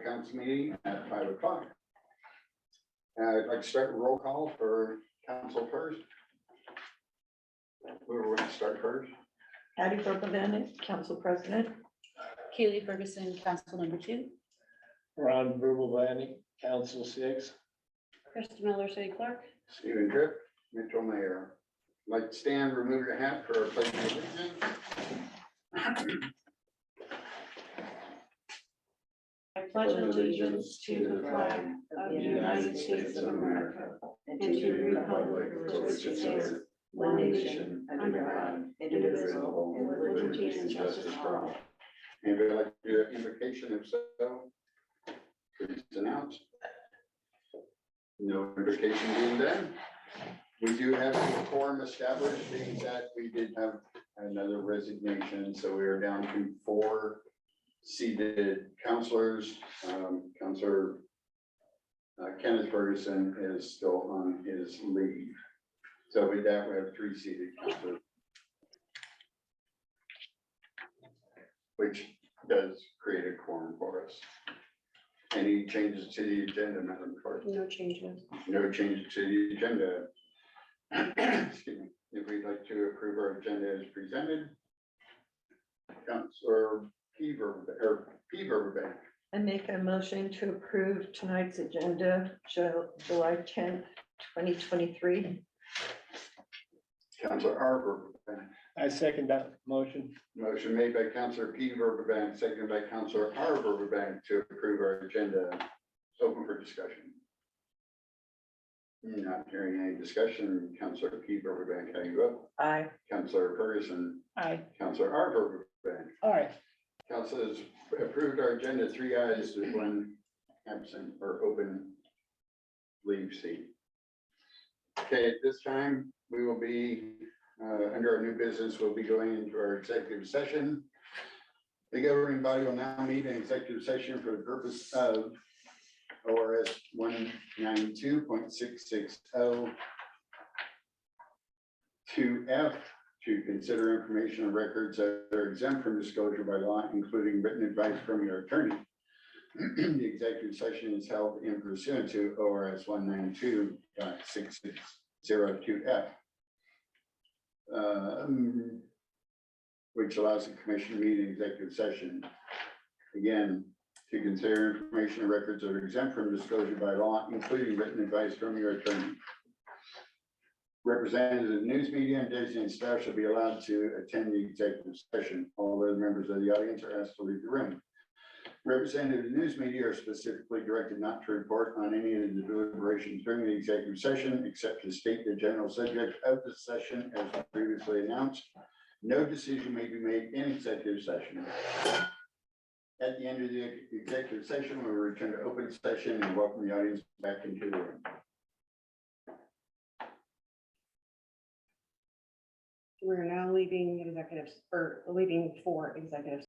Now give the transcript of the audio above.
council meeting at 5 o'clock. I'd like to start a roll call for council first. Who would start first? Patty Burbank, Council President. Kaylee Ferguson, Council Member 2. Ron Burblebanning, Council 6. Krista Miller, City Clerk. Stephen Tripp, Mitchell Mayor. Like to stand, remove your hat for a pledge of allegiance. I pledge allegiance to the flag of the United States of America and to the republic for which it stands, one nation, under God, indivisible, with liberty and justice for all. Anybody like to do an invocation? If so, please announce. No invocation being done. We do have a quorum established, being that we did have another resignation, so we are down to 4 seated councilors. Councilor Kenneth Ferguson is still on his leave. So with that, we have 3 seated councilors, which does create a quorum for us. Any changes to the agenda, Madam Clerk? No changes. No changes to the agenda. Excuse me. If we'd like to approve our agenda as presented. Councilor P. Burbank. I make a motion to approve tonight's agenda, July 10th, 2023. Councilor R. Burbank. I second that motion. Motion made by Councilor P. Burbank, seconded by Councilor R. Burbank to approve our agenda. Open for discussion. Not hearing any discussion. Councilor P. Burbank, how do you vote? Aye. Councilor Ferguson. Aye. Councilor R. Burbank. All right. Council has approved our agenda, 3 ayes with 1 absent or open leave seat. Okay, at this time, we will be, under our new business, we'll be going into our executive session. The governing body will now meet in executive session for the purpose of ORS 192.660 2F to consider information and records that are exempt from disclosure by law, including written advice from your attorney. The executive session is held in pursuant to ORS 192.6602F, which allows the commission to meet in executive session. Again, to consider information and records that are exempt from disclosure by law, including written advice from your attorney. Representatives of news media and designated staff shall be allowed to attend the executive session. All other members of the audience are asked to leave the room. Representatives of news media are specifically directed not to report on any of the deliberations during the executive session, except to state the general subject of the session as previously announced. No decision may be made in executive session. At the end of the executive session, we will return to open session and welcome the audience back into the room. We're now leaving executives or leaving for executive